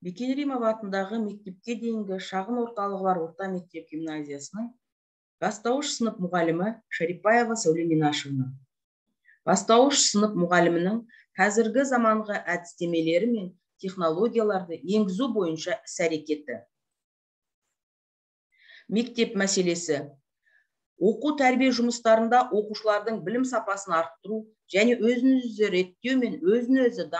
Бекенримов атындағы мектепке дейінгі шағын орталығы бар орта мектеп гимназиясының бастауыш сынып мұғалімі Шарипаева Сәуле Минашевна. Бастауыш сынып мұғалімінің қазіргі заманғы әдістемелері мен технологияларды енгізу бойынша іс-әрекеті. Мектеп мәселесі. Оқу тәрбие жұмыстарында оқушылардың білім сапасын арттыру және өзін-өзі реттеу мен өзін-өзі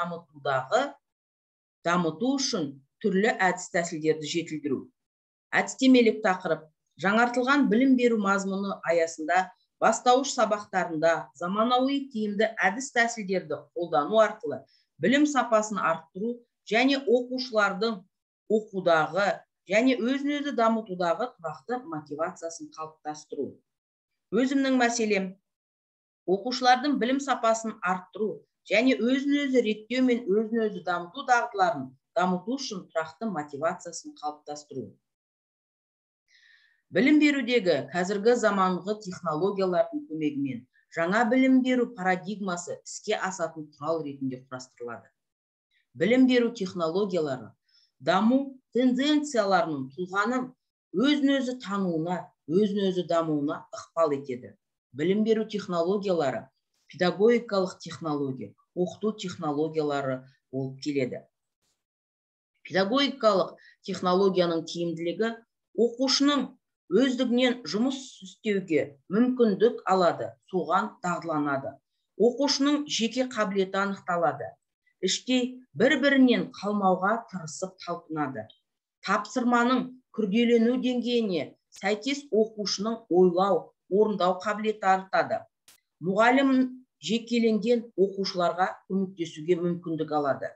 дамыту үшін түрлі әдіс тәсілдерді жетілдіру. Әдістемелік тақырып. Жаңартылған білім беру мазмұны аясында бастауыш сабақтарында заманауи тиімді әдіс тәсілдерді қолдану арқылы білім сапасын арттыру және оқушылардың оқудағы және өзін-өзі дамытудағы тұрақты мотивациясын қалыптастыру. Өзімнің мәселем, оқушылардың білім сапасын арттыру және өзін-өзі реттеу мен өзін-өзі дамыту дағдыларын дамыту үшін тұрақты мотивациясын қалыптастыру. Білім берудегі қазіргі заманғы технологиялардың көмегімен жаңа білім беру парадигмасы іске асатын құрал ретінде құрастырылады. Білім беру технологиялары даму тенденцияларының тұлғаның өзін-өзі тануына, өзін-өзі дамуына ықпал етеді. Білім беру технологиялары педагогикалық технология, оқыту технологиялары болып келеді. Педагогикалық технологияның тиімділігі оқушының өздігінен жұмыс істеуге мүмкіндік алады, соған дағдыланады. Оқушының жеке қабілеті анықталады. Іштей бір-бірінен қалмауға тырысып талпынады. Тапсырманың күрделену деңгейіне сәйкес оқушының ойлау, орындау қабілеті артады. Мұғалім жекеленген оқушыларға көмектесуге мүмкіндік алады.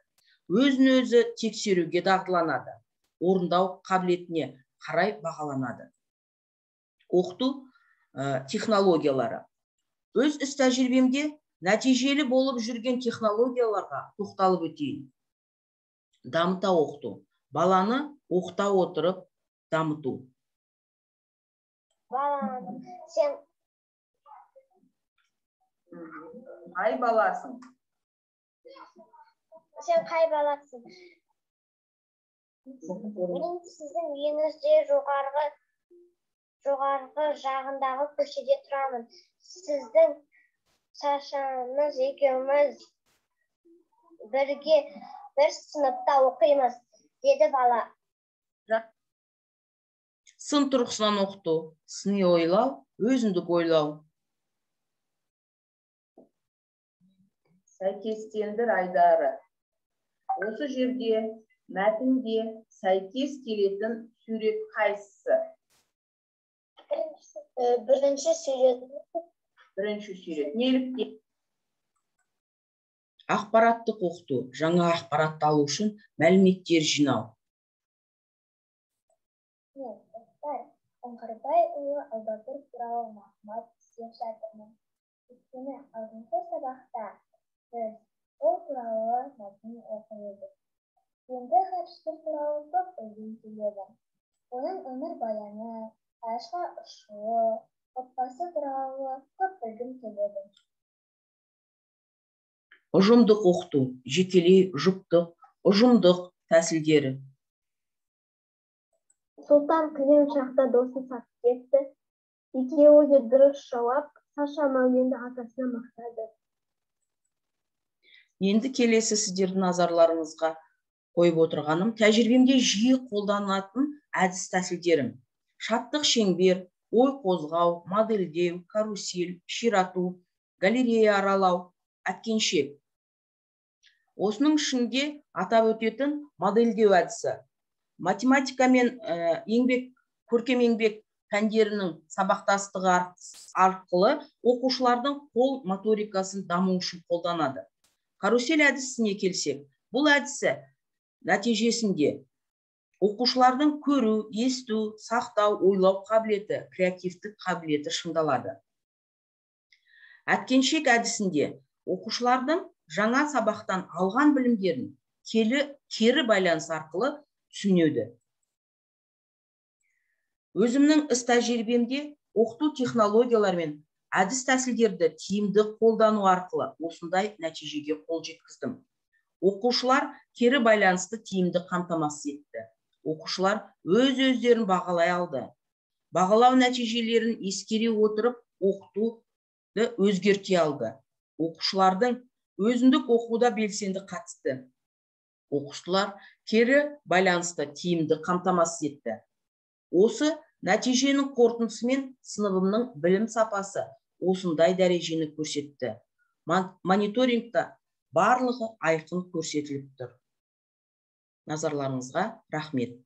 Өзін-өзі тексеруге дағдыланады. Орындау қабілетіне қарай бағаланады. Оқыту технологиялары. Өз іс тәжірибемде нәтижелі болып жүрген технологияларға тоқталып өтейін. Дамыта оқыту. Баланы оқыта отырып дамыту. Сен Қай баласың? Сен қай баласың? Мен сіздің үйіңізде жоғарғы жағындағы көшеде тұрамын. Сіздің Сашаңыз екеуміз бірге бір сыныпта оқимыз, деді бала. Сын тұрғысынан оқыту, сыни ойлау, өзіндік ойлау. Сәйкестендір айдары. Осы жерде мәтінде сәйкес келетін сурет қайсысы? Бірінші сурет. Бірінші сурет. Неліктен? Ақпараттық оқыту, жаңа ақпаратты алу үшін мәліметтер жинау. Қоңқырбайұлы Әубәкір туралы мағлұмат іздеп жатырмын. Өйткені алдыңғы сабақта біз ол туралы мәтін оқып едік. Енді ғарыштар туралы көп білгім келеді. Оның өмір баяны, ғарышқа ұшуы, отбасы туралы көп білгім келеді. Ұжымдық оқыту, жекелей, жұптық, ұжымдық тәсілдері. Сұлтан кілем шақта досы сатып кетті. Екеуі де дұрыс жауап, Саша Мәуленді атасына мақтады. Енді келесі сіздердің назарларыңызға қойып отырғаным тәжірибемде жиі қолданатын әдіс тәсілдерім. Шаттық шеңбер, ой қозғау, модельдеу, карусель, ширату, галерея аралау, әткеншек. Осының ішінде атап өтетін модельдеу әдісі. Математика мен көркем еңбек пәндерінің сабақтастығы арқылы оқушылардың қол моторикасын даму үшін қолданады. Карусель әдісіне келсек, бұл әдісі нәтижесінде оқушылардың көру, есту, сақтау, ойлау қабілеті, креативтік қабілеті шыңдалады. Әткеншек әдісінде оқушылардың жаңа сабақтан алған білімдерін кері байланыс арқылы түсінеді. Өзімнің іс тәжірибемде оқыту технологиялар мен әдіс тәсілдерді тиімді қолдану арқылы осындай нәтижеге қол жеткіздім. Оқушылар кері байланысты тиімді қамтамасыз етті. Оқушылар өз-өздерін бағалай алды. Бағалау нәтижелерін ескере отырып, оқытуды өзгерте алды. Оқушылардың өзіндік оқуда белсенді қатысты. Оқушылар кері байланысты тиімді қамтамасыз етті. Осы нәтиженің қорытындысымен сыныбымның білім сапасы осындай дәрежені көрсетті. Мониторингта барлығы айқын көрсетіліп тұр. Назарларыңызға рахмет.